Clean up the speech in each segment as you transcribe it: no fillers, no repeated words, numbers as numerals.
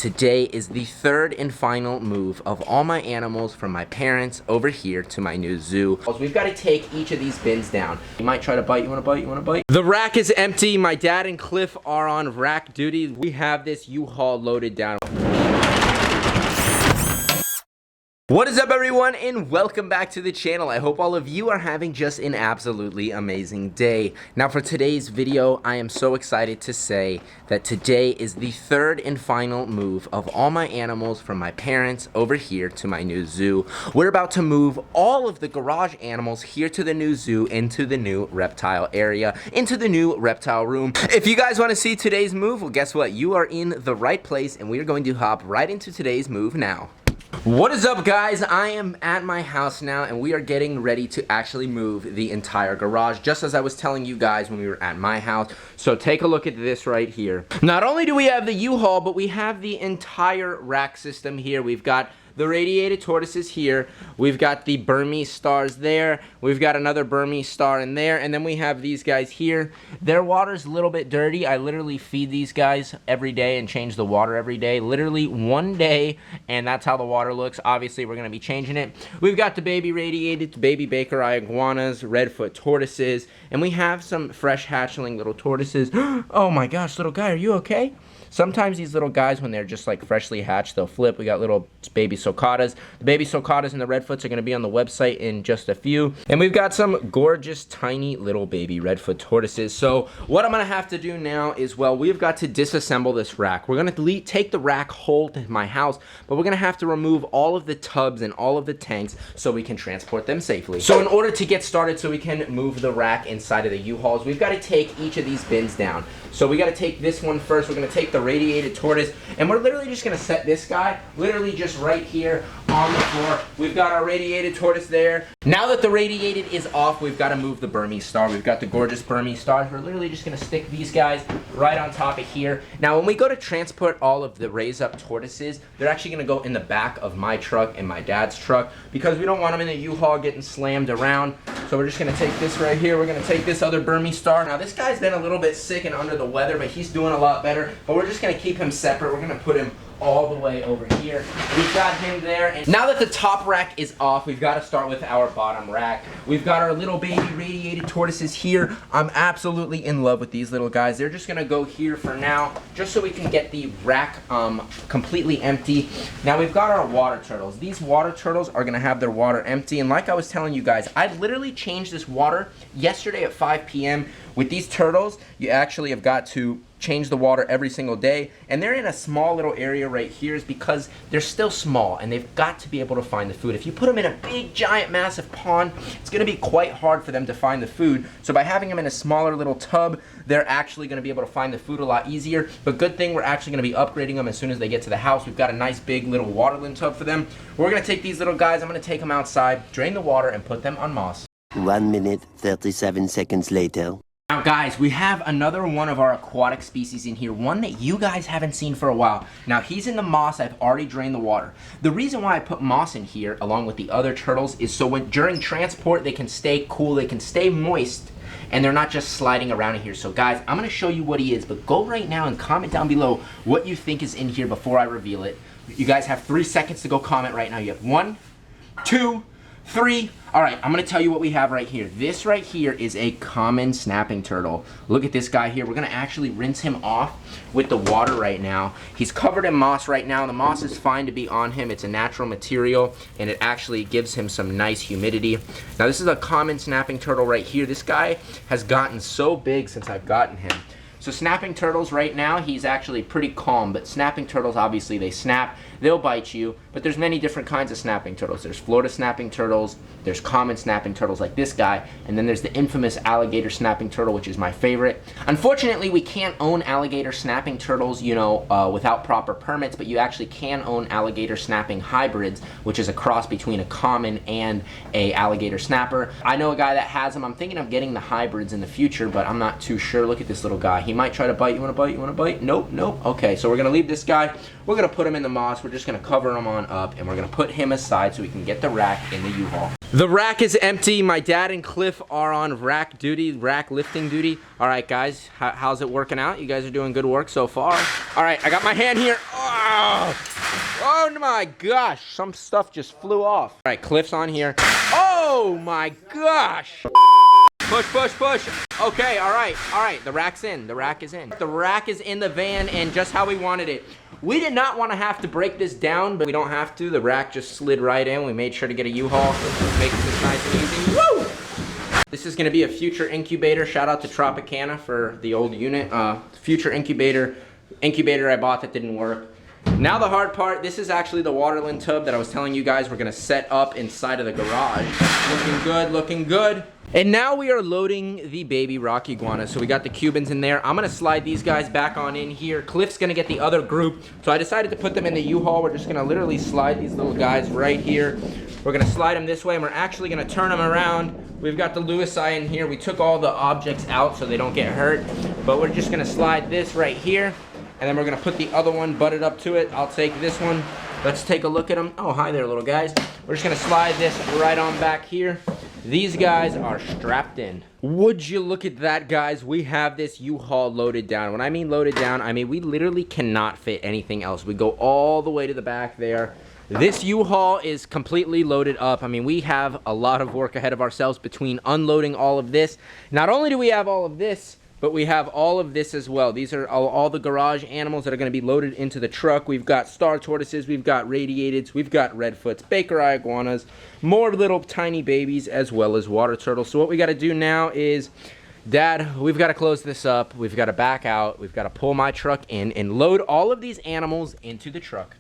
Today is the third and final move of all my animals from my parents over here to my new zoo. We've got to take each of these bins down. You might try to bite. You want to bite? You want to bite? The rack is empty. My dad and Cliff are on rack duty. We have this U-Haul loaded down. What is up, everyone, and welcome back to the channel. I hope all of you are having just an absolutely amazing day. Now, for today's video, I am so excited to say that today is the third and final move of all my animals from my parents over here to my new zoo. We're about to move all of the garage animals here to the new zoo into the new reptile area, into the new reptile room. If you guys want to see today's move, well, guess what? You are in the right place, and we are going to hop right into today's move now. What is up, guys? I am at my house now, and we are getting ready to actually move the entire garage, just as I was telling you guys when we were at my house. So take a look at this right here. Not only do we have the U-Haul, but we have the entire rack system here. We've got the Radiated Tortoises here, we've got the Burmese stars there, we've got another Burmese star in there, and then we have these guys here. Their water's a little bit dirty. I literally feed these guys every day and change the water every day, literally one day, and that's how the water looks. Obviously, we're going to be changing it. We've got the baby Radiated, baby Baker Eye Iguanas, Redfoot Tortoises, and we have some fresh hatchling little tortoises. Oh my gosh, little guy, are you okay? Sometimes these little guys, when they're just like freshly hatched, they'll flip. We got little baby sulcatas. The baby sulcatas and the redfoots are going to be on the website in just a few. And we've got some gorgeous, tiny little baby redfoot tortoises. So what I'm going to have to do now is, well, we've got to disassemble this rack. We're going to take the rack whole to my house, but we're going to have to remove all of the tubs and all of the tanks so we can transport them safely. So in order to get started so we can move the rack inside of the U-Hauls, we've got to take each of these bins down. So we got to take this one first. We're going to take the Radiated Tortoise, and we're literally just going to set this guy literally just right here on the floor. We've got our Radiated Tortoise there. Now that the Radiated is off, we've got to move the Burmese star. We've got the gorgeous Burmese stars. We're literally just going to stick these guys right on top of here. Now, when we go to transport all of the raised up tortoises, they're actually going to go in the back of my truck and my dad's truck because we don't want them in the U-Haul getting slammed around. So we're just going to take this right here. We're going to take this other Burmese star. Now, this guy's been a little bit sick and under the weather, but he's doing a lot better. But we're just going to keep him separate. We're going to put him all the way over here. We've got him there. And now that the top rack is off, we've got to start with our bottom rack. We've got our little baby Radiated Tortoises here. I'm absolutely in love with these little guys. They're just going to go here for now, just so we can get the rack completely empty. Now we've got our water turtles. These water turtles are going to have their water empty. And like I was telling you guys, I literally changed this water yesterday at 5 p.m. With these turtles, you actually have got to change the water every single day, and they're in a small little area right here is because they're still small and they've got to be able to find the food. If you put them in a big giant massive pond, it's going to be quite hard for them to find the food. So by having them in a smaller little tub, they're actually going to be able to find the food a lot easier. But good thing we're actually going to be upgrading them as soon as they get to the house. We've got a nice big little waterland tub for them. We're going to take these little guys, I'm going to take them outside, drain the water, and put them on moss. 1 minute, 37 seconds later. Now guys, we have another one of our aquatic species in here, one that you guys haven't seen for a while. Now he's in the moss. I've already drained the water. The reason why I put moss in here along with the other turtles is so when during transport they can stay cool, they can stay moist, and they're not just sliding around in here. So guys, I'm going to show you what he is, but go right now and comment down below what you think is in here before I reveal it. You guys have 3 seconds to go comment right now. You have 1, 2, 3. All right, I'm going to tell you what we have right here. This right here is a common snapping turtle. Look at this guy here. We're going to actually rinse him off with the water right now. He's covered in moss right now. The moss is fine to be on him. It's a natural material, and it actually gives him some nice humidity. Now, this is a common snapping turtle right here. This guy has gotten so big since I've gotten him. So snapping turtles right now, he's actually pretty calm, but snapping turtles, obviously, they snap, they'll bite you, but there's many different kinds of snapping turtles. There's Florida snapping turtles, there's common snapping turtles like this guy, and then there's the infamous alligator snapping turtle, which is my favorite. Unfortunately, we can't own alligator snapping turtles, you know, without proper permits, but you actually can own alligator snapping hybrids, which is a cross between a common and a alligator snapper. I know a guy that has them. I'm thinking of getting the hybrids in the future, but I'm not too sure. Look at this little guy. He might try to bite. You wanna bite? You wanna bite? Nope, nope. Okay, so we're gonna leave this guy. We're gonna put him in the moss. We're just gonna cover him on up, and we're gonna put him aside so we can get the rack in the U-Haul. The rack is empty. My dad and Cliff are on rack duty, rack lifting duty. All right, guys, how's it working out? You guys are doing good work so far. All right, I got my hand here. Oh my gosh, some stuff just flew off. All right, Cliff's on here. Oh my gosh. Push, push, push. Okay, all right, the rack's in, the rack is in. The rack is in the van and just how we wanted it. We did not want to have to break this down, but we don't have to. The rack just slid right in. We made sure to get a U-Haul, make this nice and easy. Woo! This is gonna be a future incubator. Shout out to Tropicana for the old unit. Future incubator I bought that didn't work. Now the hard part, this is actually the Waterland tub that I was telling you guys we're gonna set up inside of the garage. Looking good, looking good. And now we are loading the baby rock iguana. So we got the Cubans in there. I'm gonna slide these guys back on in here. Cliff's gonna get the other group. So I decided to put them in the U-Haul. We're just gonna literally slide these little guys right here. We're gonna slide them this way and we're actually gonna turn them around. We've got the Lewis eye in here. We took all the objects out so they don't get hurt. But we're just gonna slide this right here. And then we're gonna put the other one butted up to it. I'll take this one. Let's take a look at them. Oh, hi there, little guys. We're just gonna slide this right on back here. These guys are strapped in. Would you look at that, guys? We have this U-Haul loaded down. When I mean loaded down, I mean we literally cannot fit anything else. We go all the way to the back there. This U-Haul is completely loaded up. I mean, we have a lot of work ahead of ourselves between unloading all of this. Not only do we have all of this, but we have all of this as well. These are all the garage animals that are gonna be loaded into the truck. We've got star tortoises, we've got radiateds, we've got redfoots, Baker eye iguanas, more little tiny babies, as well as water turtles. So what we gotta do now is, Dad, we've gotta close this up, we've gotta back out, we've gotta pull my truck in and load all of these animals into the truck.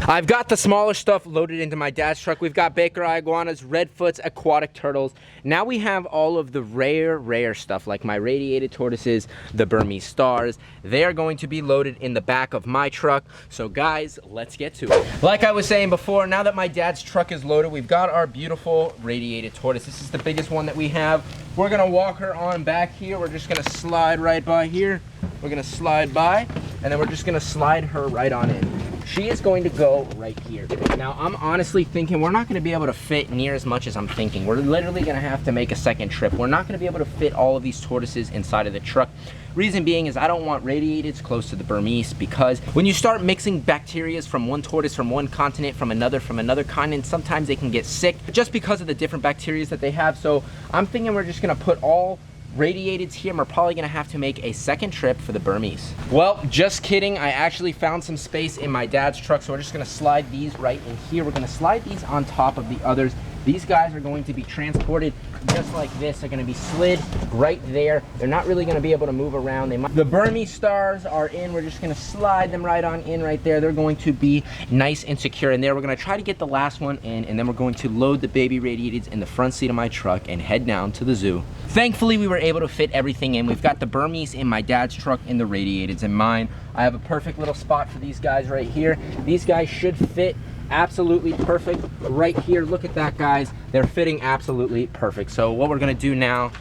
I've got the smaller stuff loaded into my dad's truck. We've got Baker eye iguanas, redfoots, aquatic turtles. Now we have all of the rare stuff like my radiated tortoises, the Burmese stars. They are going to be loaded in the back of my truck. So guys, let's get to it. Like I was saying before, now that my dad's truck is loaded, we've got our beautiful radiated tortoise. This is the biggest one that we have. We're gonna walk her on back here. We're just gonna slide right by here. We're gonna slide by, and then we're just gonna slide her right on in. She is going to go right here. Now, I'm honestly thinking we're not gonna be able to fit near as much as I'm thinking. We're literally gonna have to make a second trip. We're not gonna be able to fit all of these tortoises inside of the truck. Reason being is I don't want radiateds close to the Burmese, because when you start mixing bacterias from one tortoise, from one continent, from another continent, sometimes they can get sick just because of the different bacterias that they have. So I'm thinking we're just gonna put all radiateds here, and we're probably gonna have to make a second trip for the Burmese. Well, just kidding. I actually found some space in my dad's truck, so we're just gonna slide these right in here. We're gonna slide these on top of the others. These guys are going to be transported just like this. They're gonna be slid right there. They're not really gonna be able to move around. The Burmese stars are in. We're just gonna slide them right on in right there. They're going to be nice and secure in there. We're gonna try to get the last one in, and then we're going to load the baby radiateds in the front seat of my truck and head down to the zoo. Thankfully, we were able to fit everything in. We've got the Burmese in my dad's truck and the radiateds in mine. I have a perfect little spot for these guys right here. These guys should fit absolutely perfect right here. Look at that, guys. They're fitting absolutely perfect. So what we're gonna do now,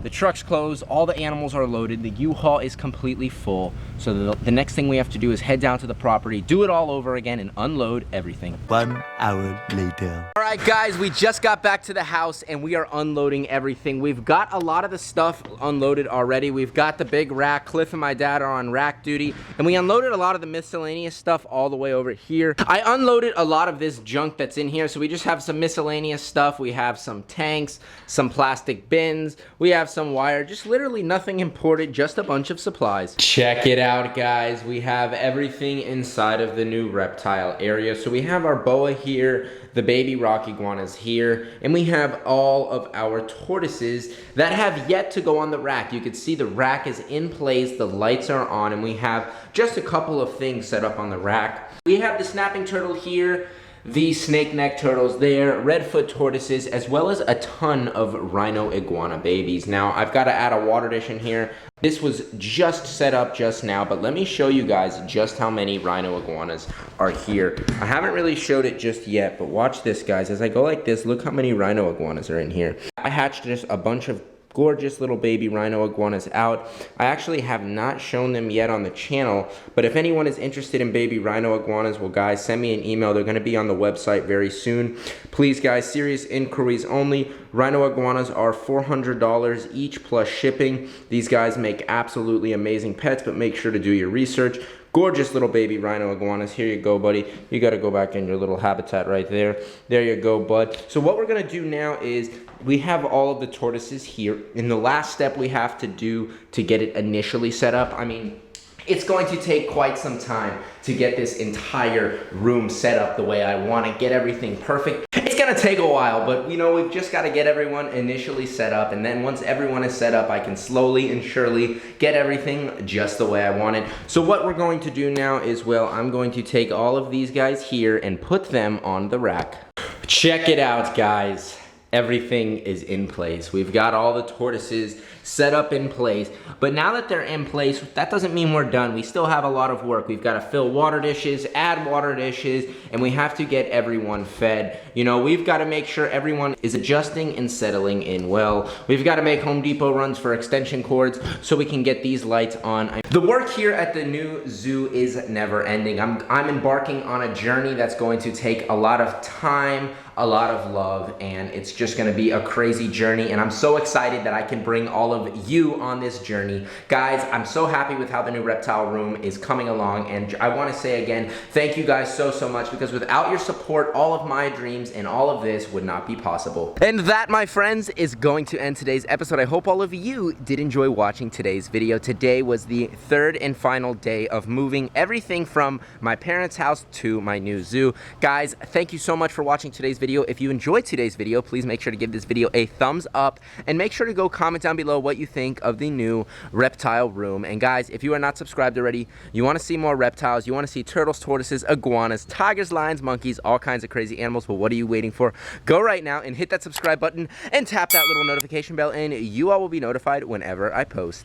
the truck's closed, all the animals are loaded, the U-Haul is completely full. So the next thing we have to do is head down to the property, do it all over again, and unload everything. 1 hour later. All right, guys, we just got back to the house and we are unloading everything. We've got a lot of the stuff unloaded already. We've got the big rack. Cliff and my dad are on rack duty, and we unloaded a lot of the miscellaneous stuff all the way over here. I unloaded a lot of this junk that's in here, so we just have some miscellaneous stuff. We have some tanks, some plastic bins, we have some wire, just literally nothing imported, just a bunch of supplies. Check it out, guys. We have everything inside of the new reptile area. So we have our boa here, the baby rock iguanas here, and we have all of our tortoises that have yet to go on the rack. You can see the rack is in place, the lights are on, and we have just a couple of things set up on the rack. We have the snapping turtle here, the snake neck turtles there, redfoot tortoises, as well as a ton of rhino iguana babies. Now, I've got to add a water dish in here. This was just set up just now, but let me show you guys just how many rhino iguanas are here. I haven't really showed it just yet, but watch this, guys. As I go like this, look how many rhino iguanas are in here. I hatched just a bunch of gorgeous little baby rhino iguanas out. I actually have not shown them yet on the channel, but if anyone is interested in baby rhino iguanas, well guys, send me an email. They're going to be on the website very soon. Please guys, serious inquiries only. Rhino iguanas are $400 each plus shipping. These guys make absolutely amazing pets, but make sure to do your research. Gorgeous little baby rhino iguanas. Here you go, buddy. You got to go back in your little habitat right there. There you go, bud. So what we're going to do now is we have all of the tortoises here. And the last step we have to do to get it initially set up, I mean, it's going to take quite some time to get this entire room set up the way I want to, get everything perfect. It's gonna take a while, but you know, we've just got to get everyone initially set up, and then once everyone is set up, I can slowly and surely get everything just the way I want it. So what we're going to do now is, well, I'm going to take all of these guys here and put them on the rack. Check it out, guys. Everything is in place. We've got all the tortoises set up in place, but now that they're in place, that doesn't mean we're done. We still have a lot of work. We've got to fill water dishes, add water dishes, and we have to get everyone fed. You know, we've got to make sure everyone is adjusting and settling in well. We've got to make Home Depot runs for extension cords so we can get these lights on. The work here at the new zoo is never ending. I'm embarking on a journey that's going to take a lot of time, a lot of love, and it's just gonna be a crazy journey, and I'm so excited that I can bring all of you on this journey. Guys, I'm so happy with how the new reptile room is coming along, and I wanna say again, thank you guys so much, because without your support, all of my dreams and all of this would not be possible. And that, my friends, is going to end today's episode. I hope all of you did enjoy watching today's video. Today was the third and final day of moving everything from my parents' house to my new zoo. Guys, thank you so much for watching today's video. If you enjoyed today's video, please make sure to give this video a thumbs up, and make sure to go comment down below what you think of the new reptile room. And guys, if you are not subscribed already, you want to see more reptiles, you want to see turtles, tortoises, iguanas, tigers, lions, monkeys, all kinds of crazy animals, well, what are you waiting for? Go right now and hit that subscribe button and tap that little notification bell, and you all will be notified whenever I post.